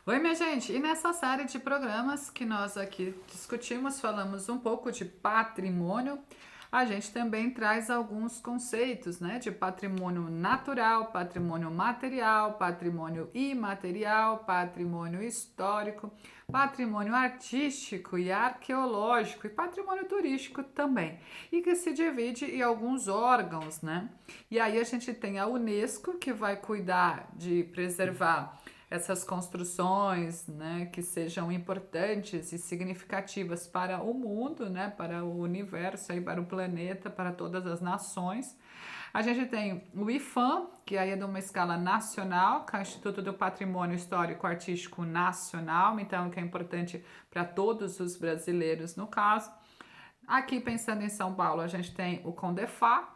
Oi, minha gente! E nessa série de programas que nós aqui discutimos, falamos um pouco de patrimônio, a gente também traz alguns conceitos, né, de patrimônio natural, patrimônio material, patrimônio imaterial, patrimônio histórico, patrimônio artístico e arqueológico e patrimônio turístico também, e que se divide em alguns órgãos, né? E aí a gente tem a Unesco, que vai cuidar de preservar essas construções, né, que sejam importantes e significativas para o mundo, né, para o universo, aí, para o planeta, para todas as nações. A gente tem o IFAM, que aí é de uma escala nacional, que é o Instituto do Patrimônio Histórico Artístico Nacional, então que é importante para todos os brasileiros no caso. Aqui pensando em São Paulo, a gente tem o CONDEFA,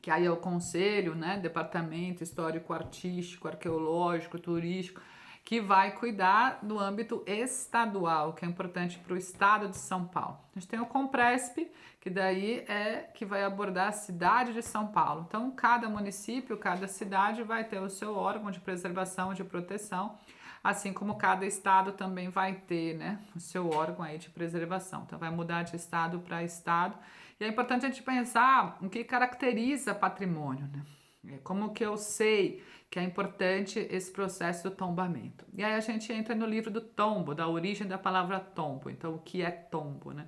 que aí é o conselho, né, departamento histórico, artístico, arqueológico, turístico, que vai cuidar do âmbito estadual, que é importante para o estado de São Paulo. A gente tem o Compresp, que daí é que vai abordar a cidade de São Paulo. Então, cada município, cada cidade vai ter o seu órgão de preservação, de proteção, assim como cada estado também vai ter, né, o seu órgão aí de preservação. Então, vai mudar de estado para estado. E é importante a gente pensar o que caracteriza patrimônio, né? Como que eu sei que é importante esse processo do tombamento? E aí a gente entra no livro do tombo, da origem da palavra tombo. Então, o que é tombo, né?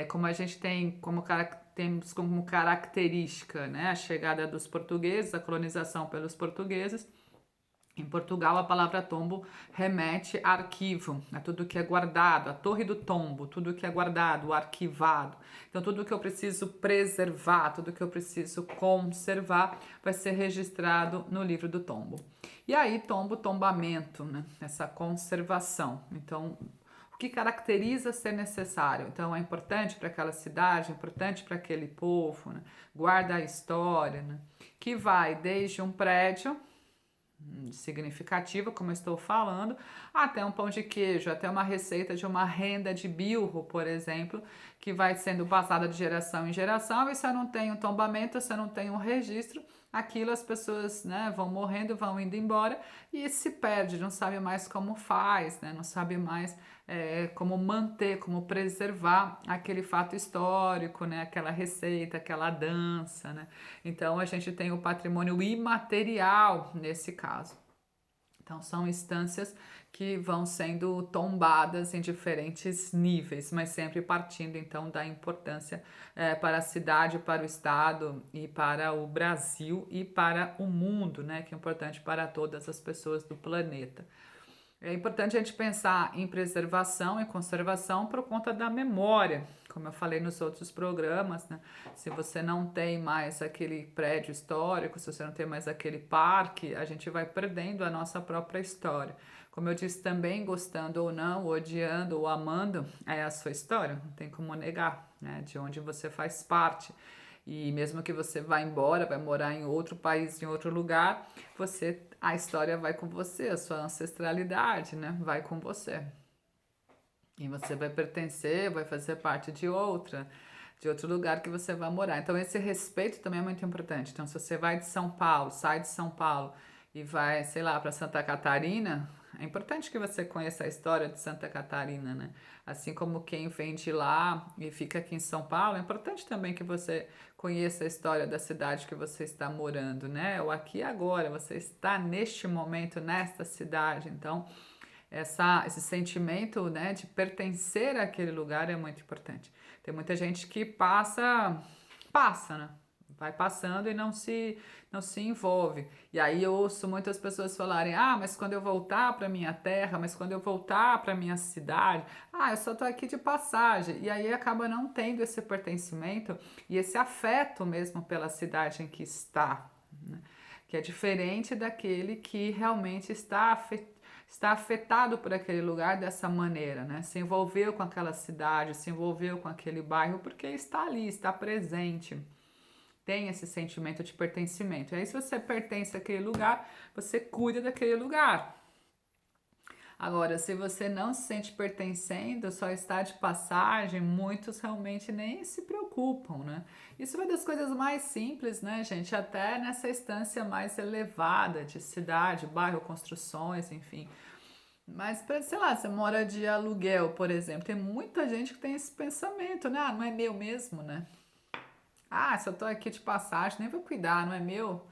Como a gente tem temos como característica, né, a chegada dos portugueses, a colonização pelos portugueses. Em Portugal, a palavra tombo remete a arquivo, a tudo que é guardado, a torre do tombo, tudo que é guardado, arquivado. Então, tudo que eu preciso preservar, tudo que eu preciso conservar, vai ser registrado no livro do tombo. E aí, tombo, tombamento, né? Essa conservação. Então, o que caracteriza ser necessário? Então, é importante para aquela cidade, é importante para aquele povo, né? Guarda a história, né? Que vai desde um prédio significativa, como eu estou falando, até um pão de queijo, até uma receita de uma renda de bilro, por exemplo, que vai sendo passada de geração em geração, e se eu não tenho tombamento, se eu não tenho um registro, aquilo as pessoas, né, vão morrendo, vão indo embora e se perde, não sabe mais como faz, né, não sabe mais como manter, como preservar aquele fato histórico, né, aquela receita, aquela dança, né. Então a gente tem o patrimônio imaterial nesse caso. Então, são instâncias que vão sendo tombadas em diferentes níveis, mas sempre partindo então da importância para a cidade, para o estado e para o Brasil e para o mundo, né? Que é importante para todas as pessoas do planeta. É importante a gente pensar em preservação e conservação por conta da memória, como eu falei nos outros programas, né? Se você não tem mais aquele prédio histórico, se você não tem mais aquele parque, a gente vai perdendo a nossa própria história. Como eu disse também, gostando ou não, odiando ou amando, é a sua história, não tem como negar, né? De onde você faz parte. E mesmo que você vá embora, vai morar em outro país, em outro lugar, a história vai com você, a sua ancestralidade, né? Vai com você. E você vai pertencer, vai fazer parte de outro lugar que você vai morar. Então esse respeito também é muito importante. Então se você vai de São Paulo, sai de São Paulo e vai, sei lá, para Santa Catarina, é importante que você conheça a história de Santa Catarina, né? Assim como quem vem de lá e fica aqui em São Paulo, é importante também que você conheça a história da cidade que você está morando, né? O aqui e agora, você está neste momento, nesta cidade. Então, esse sentimento, né, de pertencer àquele lugar é muito importante. Tem muita gente que passa, né? Vai passando e não se envolve. E aí eu ouço muitas pessoas falarem: "Ah, mas quando eu voltar para minha terra, mas quando eu voltar para minha cidade, eu só tô aqui de passagem". E aí acaba não tendo esse pertencimento e esse afeto mesmo pela cidade em que está, né? Que é diferente daquele que realmente está afetado por aquele lugar dessa maneira, né? Se envolveu com aquela cidade, se envolveu com aquele bairro, porque está ali, está presente, tem esse sentimento de pertencimento. E aí, se você pertence àquele lugar, você cuida daquele lugar. Agora, se você não se sente pertencendo, só está de passagem, muitos realmente nem se preocupam, né? Isso vai das coisas mais simples, né, gente? Até nessa instância mais elevada de cidade, bairro, construções, enfim. Mas, sei lá, você mora de aluguel, por exemplo, tem muita gente que tem esse pensamento, né? Ah, não é meu mesmo, né? Ah, se eu tô aqui de passagem, nem vou cuidar, não é meu?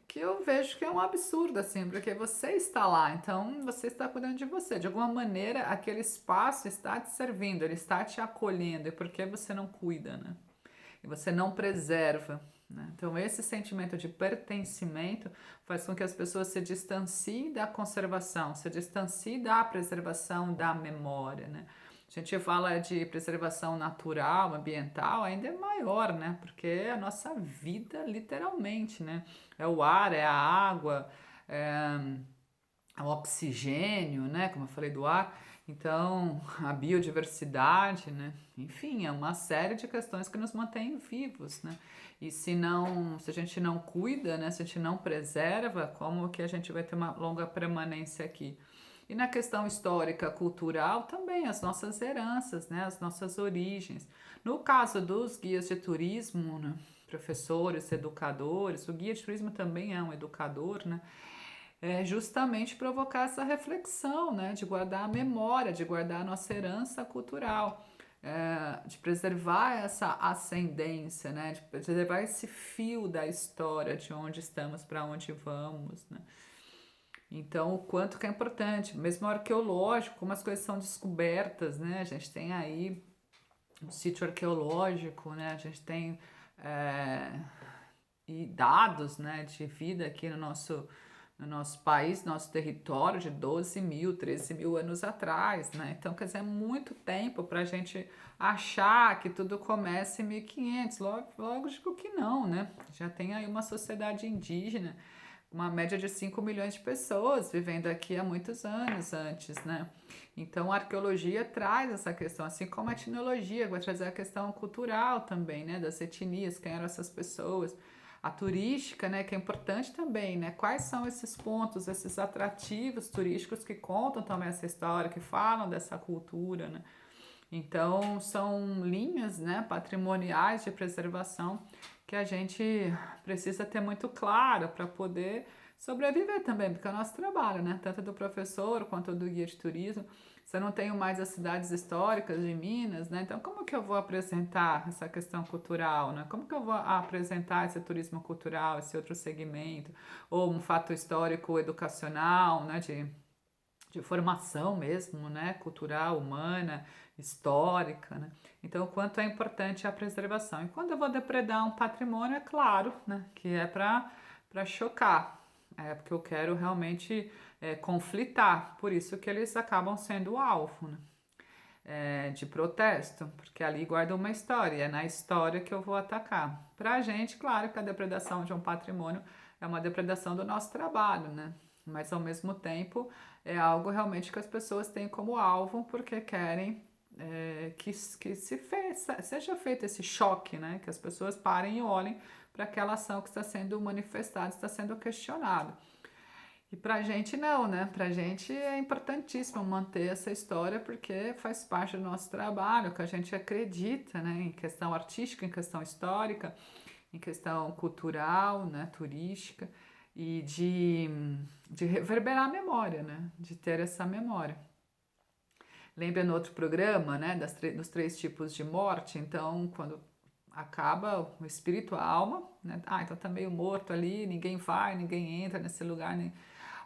Que eu vejo que é um absurdo, assim, porque você está lá, então você está cuidando de você. De alguma maneira, aquele espaço está te servindo, ele está te acolhendo, e por que você não cuida, né? E você não preserva, né? Então, esse sentimento de pertencimento faz com que as pessoas se distanciem da conservação, se distanciem da preservação da memória, né? A gente fala de preservação natural, ambiental, ainda é maior, né? Porque é a nossa vida, literalmente, né? É o ar, é a água, é o oxigênio, né? Como eu falei do ar. Então, a biodiversidade, né? Enfim, é uma série de questões que nos mantêm vivos, né? E se a gente não cuida, né? Se a gente não preserva, como que a gente vai ter uma longa permanência aqui? E na questão histórica, cultural, também as nossas heranças, né? As nossas origens. No caso dos guias de turismo, né? Professores, educadores, o guia de turismo também é um educador, né? É justamente provocar essa reflexão, né, de guardar a memória, de guardar a nossa herança cultural, de preservar essa ascendência, né, de preservar esse fio da história, de onde estamos, para onde vamos, né. Então, o quanto que é importante, mesmo arqueológico, como as coisas são descobertas, né, a gente tem aí um sítio arqueológico, né, a gente tem é, e dados, né, de vida aqui no nosso país, nosso território de 12 mil, 13 mil anos atrás, né? Então, quer dizer, é muito tempo para a gente achar que tudo começa em 1500. Logo digo que não, né? Já tem aí uma sociedade indígena, uma média de 5 milhões de pessoas vivendo aqui há muitos anos antes, né? Então, a arqueologia traz essa questão, assim como a etnologia vai trazer a questão cultural também, né? Das etnias, quem eram essas pessoas. A turística, né, que é importante também, né? Quais são esses pontos, esses atrativos turísticos que contam também essa história, que falam dessa cultura, né? Então, são linhas, né, patrimoniais de preservação que a gente precisa ter muito claro para poder sobreviver também, porque é o nosso trabalho, né? Tanto do professor quanto do guia de turismo. Se eu não tenho mais as cidades históricas de Minas, né? Então, como que eu vou apresentar essa questão cultural, né? Como que eu vou apresentar esse turismo cultural, esse outro segmento? Ou um fato histórico educacional, né? De formação mesmo, né? Cultural, humana, histórica, né? Então, o quanto é importante a preservação. E quando eu vou depredar um patrimônio, é claro, né? Que é para chocar, é porque eu quero realmente conflitar, por isso que eles acabam sendo o alvo, né? De protesto, porque ali guarda uma história, é na história que eu vou atacar. Para a gente, claro que a depredação de um patrimônio é uma depredação do nosso trabalho, né? Mas ao mesmo tempo é algo realmente que as pessoas têm como alvo porque querem seja feito esse choque, né? Que as pessoas parem e olhem para aquela ação que está sendo manifestada, está sendo questionada. E pra gente não, né? Pra gente é importantíssimo manter essa história porque faz parte do nosso trabalho, que a gente acredita, né? Em questão artística, em questão histórica, em questão cultural, né? Turística e de reverberar a memória, né? De ter essa memória. Lembra no outro programa, né? Dos três tipos de morte? Então, quando acaba o espírito, a alma, né? Ah, então tá meio morto ali, ninguém vai, ninguém entra nesse lugar,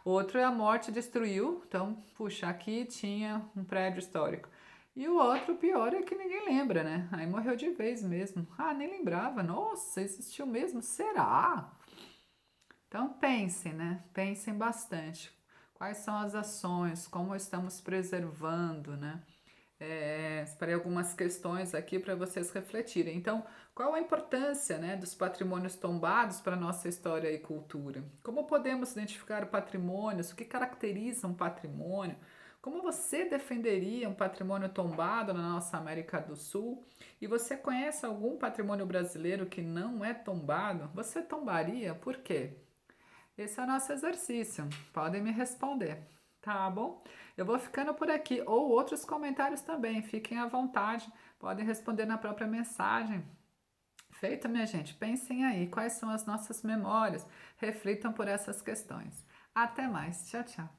outro é a morte destruiu, então, puxa, aqui tinha um prédio histórico. E o outro, pior, é que ninguém lembra, né? Aí morreu de vez mesmo. Ah, nem lembrava. Nossa, existiu mesmo? Será? Então pensem, né? Pensem bastante. Quais são as ações? Como estamos preservando, né? Separei algumas questões aqui para vocês refletirem. Então, qual a importância, né, dos patrimônios tombados para a nossa história e cultura? Como podemos identificar patrimônios? O que caracteriza um patrimônio? Como você defenderia um patrimônio tombado na nossa América do Sul? E você conhece algum patrimônio brasileiro que não é tombado? Você tombaria? Por quê? Esse é o nosso exercício. Podem me responder, tá bom? Eu vou ficando por aqui, ou outros comentários também, fiquem à vontade, podem responder na própria mensagem. Feito, minha gente, pensem aí quais são as nossas memórias, reflitam por essas questões. Até mais, tchau, tchau.